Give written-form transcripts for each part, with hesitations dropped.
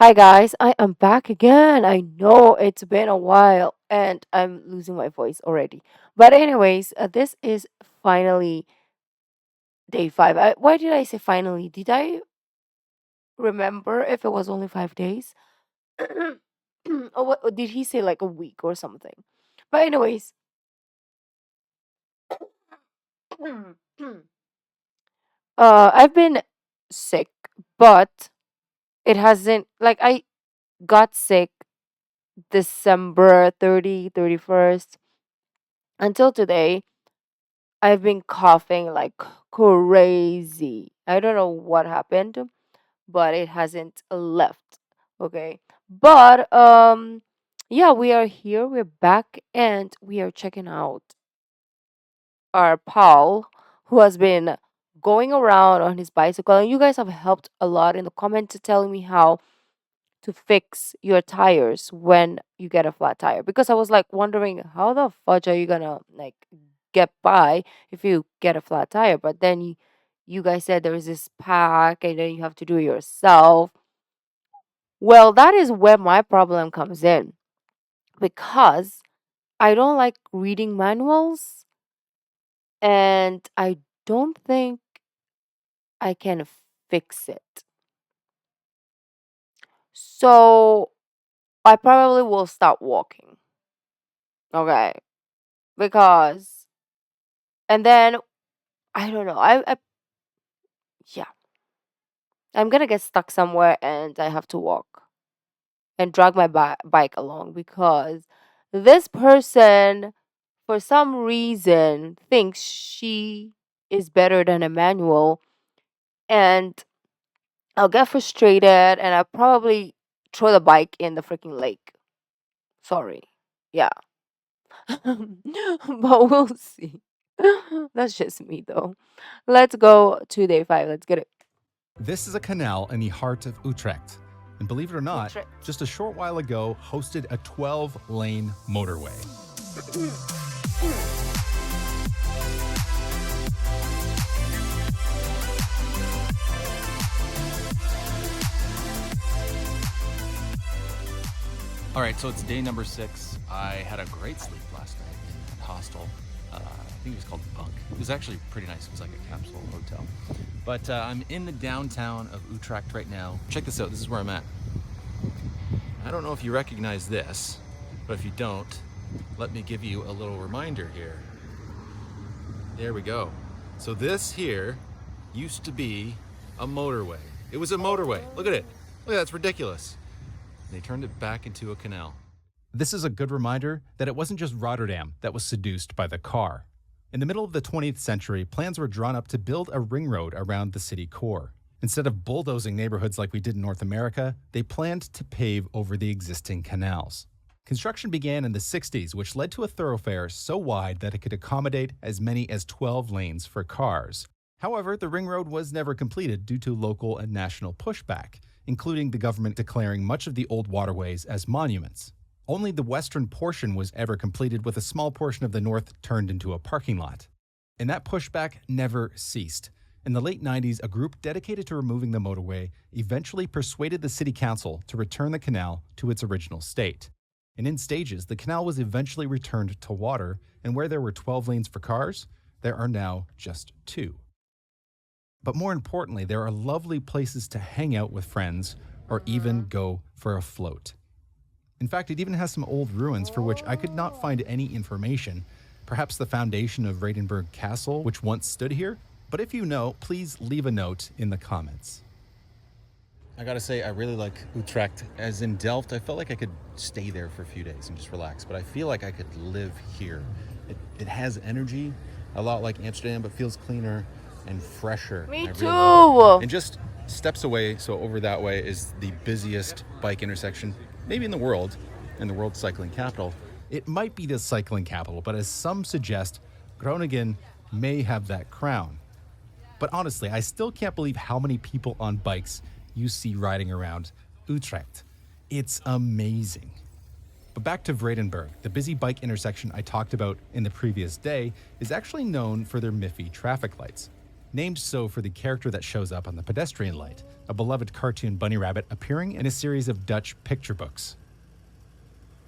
Hi guys, I am back again. I know it's been a while and I'm losing my voice already. But anyways, this is finally day 5. Why did I say finally? Did I remember if it was only 5 days? Or did he say like a week or something? But anyways, I've been sick, but it hasn't like I got sick December 30, 31st until today. I've been coughing like crazy. I don't know what happened, but it hasn't left. Okay. But yeah, we are here. We're back and we are checking out our pal who has been going around on his bicycle, and you guys have helped a lot in the comments telling me how to fix your tires when you get a flat tire, because I was like wondering how the fudge are you gonna like get by if you get a flat tire. But then you guys said there is this pack and then you have to do it yourself. Well, that is where my problem comes in, because I don't like reading manuals and I don't think I can fix it. So I probably will start walking. Okay. Because and then I don't know. Yeah, I'm gonna get stuck somewhere and I have to walk and drag my bike along, because this person, for some reason, thinks she is better than a manual, and I'll get frustrated and I'll probably throw the bike in the freaking lake. Sorry. Yeah. But we'll see. That's just me though. Let's go to day 5. Let's get it. This is a canal in the heart of Utrecht. And believe it or not, Utrecht. just a short while ago hosted a 12-lane motorway. All right, so it's day number 6. I had a great sleep last night in that hostel. I think it was called Bunk. It was actually pretty nice. It was like a capsule hotel. But I'm in the downtown of Utrecht right now. Check this out. This is where I'm at. I don't know if you recognize this, but if you don't, let me give you a little reminder here. There we go. So this here used to be a motorway. It was a motorway. Look at it. Look, that's ridiculous. They turned it back into a canal. This is a good reminder that it wasn't just Rotterdam that was seduced by the car. In the middle of the 20th century, plans were drawn up to build a ring road around the city core. Instead of bulldozing neighborhoods like we did in North America, they planned to pave over the existing canals. Construction began in the 60s, which led to a thoroughfare so wide that it could accommodate as many as 12 lanes for cars. However, the ring road was never completed due to local and national pushback, including the government declaring much of the old waterways as monuments. Only the western portion was ever completed, with a small portion of the north turned into a parking lot. And that pushback never ceased. In the late 90s, a group dedicated to removing the motorway eventually persuaded the city council to return the canal to its original state. And in stages, the canal was eventually returned to water, and where there were 12 lanes for cars, there are now just 2. But more importantly, there are lovely places to hang out with friends or even go for a float. In fact, it even has some old ruins for which I could not find any information, perhaps the foundation of Vredenburg Castle, which once stood here. But if you know, please leave a note in the comments. I gotta say, I really like Utrecht. As in Delft, I felt like I could stay there for a few days and just relax, but I feel like I could live here. It has energy, a lot like Amsterdam, but feels cleaner and fresher. Me I too. really love it. And just steps away, so over that way, is the busiest bike intersection, maybe in the world, and the world's cycling capital. It might be the cycling capital, but as some suggest, Groningen may have that crown. But honestly, I still can't believe how many people on bikes you see riding around Utrecht. It's amazing. But back to Vredenburg, the busy bike intersection I talked about in the previous day is actually known for their miffy traffic lights. named so for the character that shows up on the pedestrian light, a beloved cartoon bunny rabbit appearing in a series of Dutch picture books.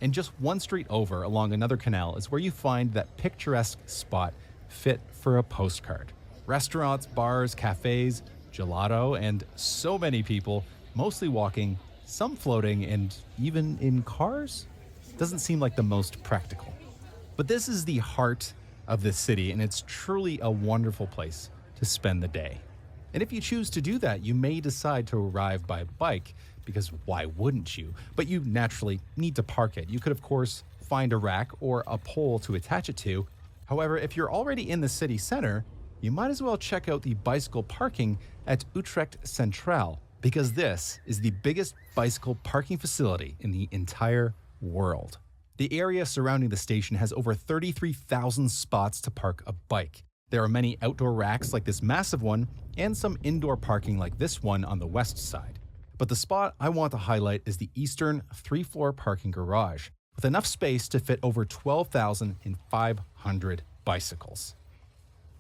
And just one street over along another canal is where you find that picturesque spot fit for a postcard. Restaurants, bars, cafes, gelato, and so many people, mostly walking, some floating, and even in cars? Doesn't seem like the most practical. But this is the heart of this city, and it's truly a wonderful place to spend the day. And if you choose to do that, you may decide to arrive by bike, because why wouldn't you? But you naturally need to park it. You could, of course, find a rack or a pole to attach it to. However, if you're already in the city center, you might as well check out the bicycle parking at Utrecht Centraal, because this is the biggest bicycle parking facility in the entire world. The area surrounding the station has over 33,000 spots to park a bike. There are many outdoor racks like this massive one, and some indoor parking like this one on the west side. But the spot I want to highlight is the eastern 3-floor parking garage, with enough space to fit over 12,500 bicycles.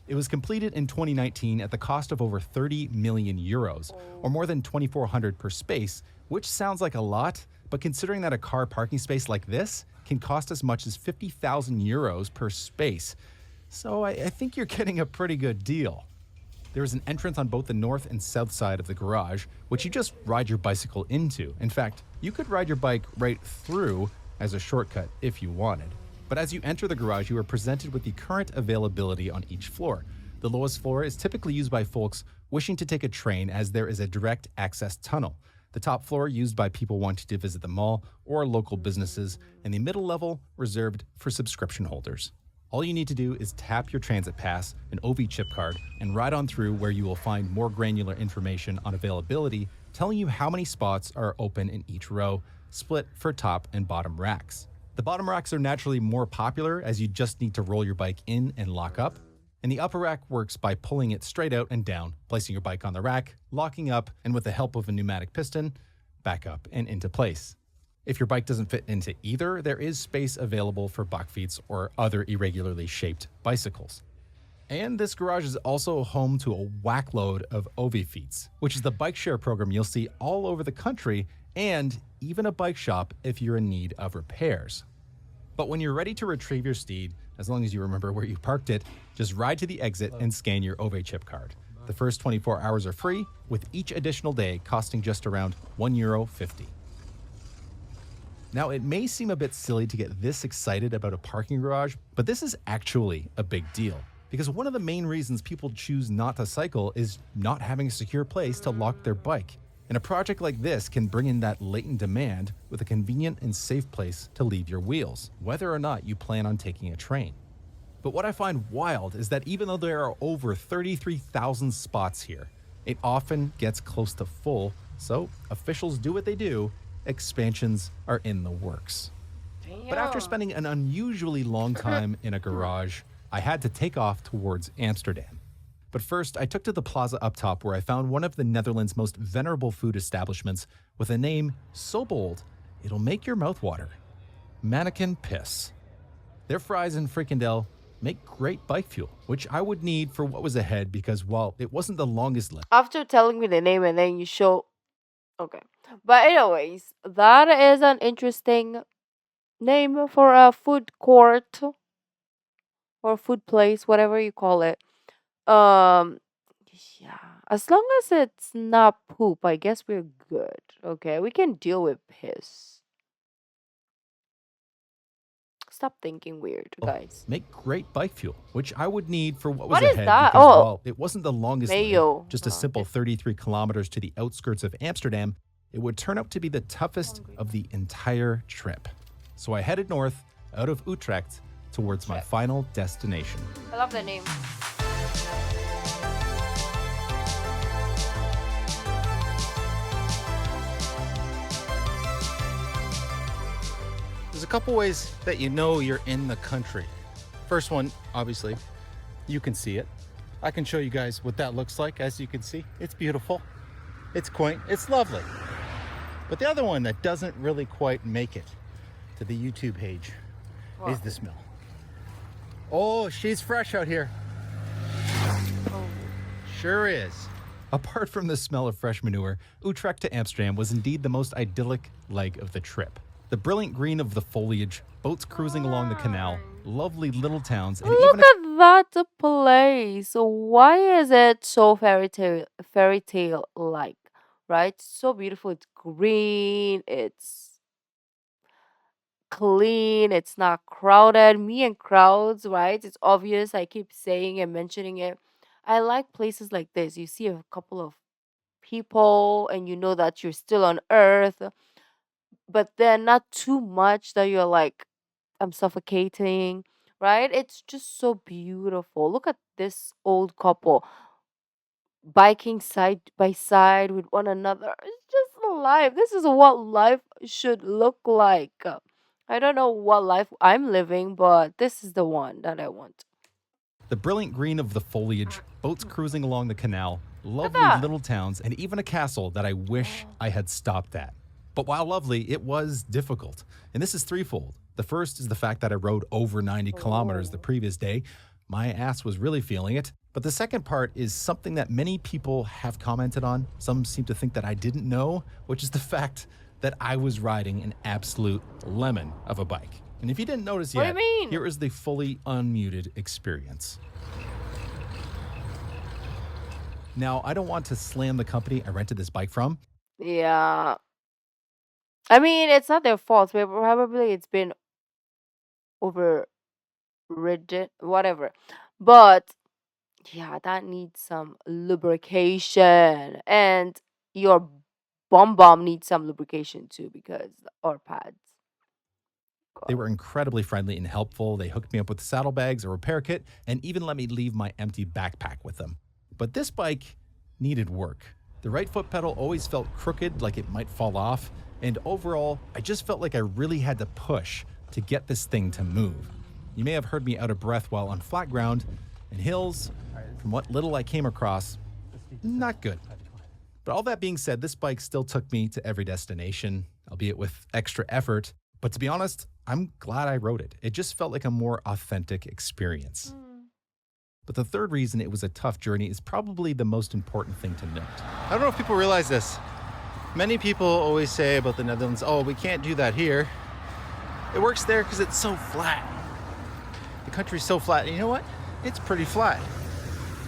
It was completed in 2019 at the cost of over 30 million euros, or more than 2,400 per space, which sounds like a lot, but considering that a car parking space like this can cost as much as 50,000 euros per space, so I think you're getting a pretty good deal. There is an entrance on both the north and south side of the garage, which you just ride your bicycle into. In fact, you could ride your bike right through as a shortcut if you wanted. But as you enter the garage, you are presented with the current availability on each floor. The lowest floor is typically used by folks wishing to take a train, as there is a direct access tunnel. The top floor used by people wanting to visit the mall or local businesses, and the middle level reserved for subscription holders. All you need to do is tap your transit pass, an OV chip card, and ride on through, where you will find more granular information on availability, telling you how many spots are open in each row, split for top and bottom racks. The bottom racks are naturally more popular, as you just need to roll your bike in and lock up. And the upper rack works by pulling it straight out and down, placing your bike on the rack, locking up, and with the help of a pneumatic piston, back up and into place. If your bike doesn't fit into either, there is space available for bakfiets or other irregularly shaped bicycles. And this garage is also home to a whack load of OV-feets, which is the bike share program you'll see all over the country, and even a bike shop if you're in need of repairs. But when you're ready to retrieve your steed, as long as you remember where you parked it, just ride to the exit and scan your OV chip card. The first 24 hours are free, with each additional day costing just around €1.50. Now, it may seem a bit silly to get this excited about a parking garage, but this is actually a big deal. Because one of the main reasons people choose not to cycle is not having a secure place to lock their bike. And a project like this can bring in that latent demand with a convenient and safe place to leave your wheels, whether or not you plan on taking a train. But what I find wild is that even though there are over 33,000 spots here, it often gets close to full, so officials do what they do. Expansions are in the works. Damn. But after spending an unusually long time in a garage, I had to take off towards Amsterdam. But first, I took to the plaza up top, where I found one of the Netherlands' most venerable food establishments with a name so bold, it'll make your mouth water. Mannequin Piss. Their fries and frikandel make great bike fuel, which I would need for what was ahead, because while it wasn't the longest list, After telling me the name and then you show... Okay. But anyways, that is an interesting name for a food court or food place, whatever you call it. Um, yeah. As long as it's not poop, I guess we're good. Okay, we can deal with piss. Stop thinking weird, guys. make great bike fuel, which I would need for what was What is ahead, that? because Oh. while it wasn't the longest leg, Mayo. just a Oh. simple 33 kilometers to the outskirts of Amsterdam, it would turn out to be the toughest of the entire trip. So I headed north out of Utrecht towards my final destination. I love the name. There's a couple ways that you know you're in the country. First one, obviously, you can see it. I can show you guys what that looks like. As you can see, it's beautiful, it's quaint, it's lovely. But the other one that doesn't really quite make it to the YouTube page is the smell. Oh, she's fresh out here. Sure is. Apart from the smell of fresh manure, Utrecht to Amsterdam was indeed the most idyllic leg of the trip. The brilliant green of the foliage, boats cruising along the canal, lovely little towns, and Look even a at that place. Why is it so fairy tale like? Right? It's so beautiful. It's green. It's clean. It's not crowded. Me and crowds, right? It's obvious. I keep saying and mentioning it. I like places like this. You see a couple of people and you know that you're still on earth, but then not too much that you're like, I'm suffocating, right? It's just so beautiful. Look at this old couple biking side by side with one another. It's just life. This is what life should look like. I don't know what life I'm living, but this is the one that I want. the brilliant green of the foliage, boats cruising along the canal, Look lovely at that. little towns, and even a castle that I wish I had stopped at. But while lovely, it was difficult. And this is threefold. The first is the fact that I rode over 90 kilometers the Oh. previous day. My ass was really feeling it. But the second part is something that many people have commented on. Some seem to think that I didn't know, which is the fact that I was riding an absolute lemon of a bike. And if you didn't notice What do you yet, mean? here is the fully unmuted experience. Now, I don't want to slam the company I rented this bike from. Yeah. I mean, it's not their fault. Probably it's been overridden, whatever. But yeah, that needs some lubrication. And your bomb needs some lubrication too because our pads. They God. were incredibly friendly and helpful. They hooked me up with saddlebags, a repair kit, and even let me leave my empty backpack with them. But this bike needed work. The right foot pedal always felt crooked, like it might fall off. And overall, I just felt like I really had to push to get this thing to move. You may have heard me out of breath while on flat ground and hills. From what little I came across, not good. But all that being said, this bike still took me to every destination, albeit with extra effort. But to be honest, I'm glad I rode it. It just felt like a more authentic experience. Mm. But the third reason it was a tough journey is probably the most important thing to note. I don't know if people realize this. Many people always say about the Netherlands, oh, we can't do that here. It works there because it's so flat. The country's so flat. And you know what? It's pretty flat.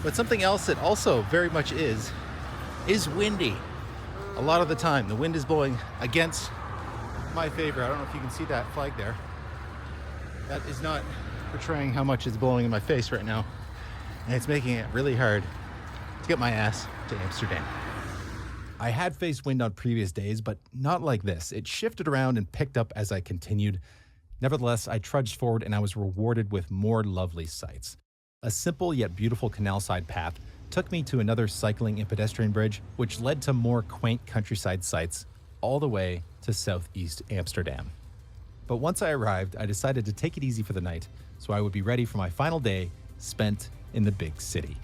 But something else that also very much is windy. A lot of the time, the wind is blowing against my favor. I don't know if you can see that flag there. That is not portraying how much is blowing in my face right now. And it's making it really hard to get my ass to Amsterdam. I had faced wind on previous days, but not like this. It shifted around and picked up as I continued. Nevertheless, I trudged forward and I was rewarded with more lovely sights. A simple yet beautiful canal side path took me to another cycling and pedestrian bridge, which led to more quaint countryside sights all the way to southeast Amsterdam. But once I arrived, I decided to take it easy for the night so I would be ready for my final day spent in the big city.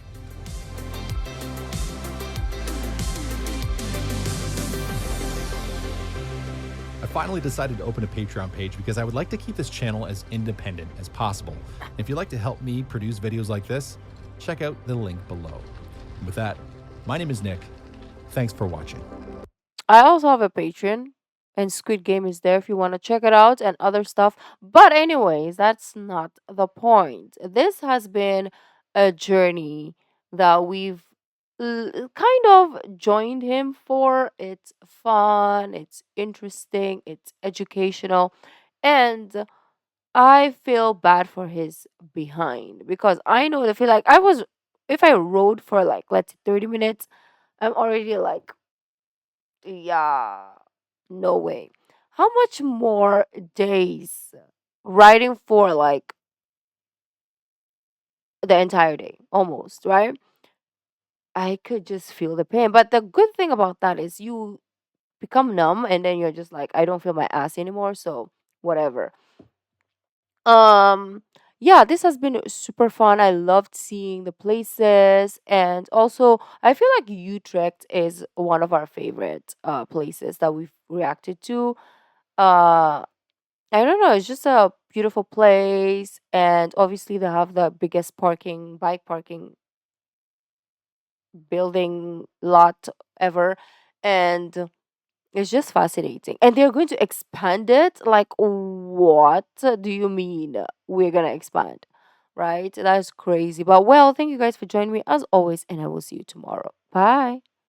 I finally decided to open a Patreon page because I would like to keep this channel as independent as possible. If you'd like to help me produce videos like this, check out the link below. And with that, my name is Nick. Thanks for watching. I also have a Patreon, and Squid Game is there if you want to check it out and other stuff. But, anyways, that's not the point. This has been a journey that we've kind of joined him for. It's fun, it's interesting, it's educational, and I feel bad for his behind because I know the feel like if I rode for like, let's say, 30 minutes, I'm already like, yeah, no way. How much more days riding for like the entire day, almost, right? I could just feel the pain. But the good thing about that is you become numb and then you're just like, I don't feel my ass anymore, so whatever. Um, yeah, this has been super fun. I loved seeing the places, and also I feel like Utrecht is one of our favorite places that we've reacted to. Uh, I don't know, it's just a beautiful place, and obviously they have the biggest bike parking building lot ever. And it's just fascinating. And they're going to expand it. Like, what do you mean we're going to expand? Right? That's crazy. But well, thank you guys for joining me as always. And I will see you tomorrow. Bye.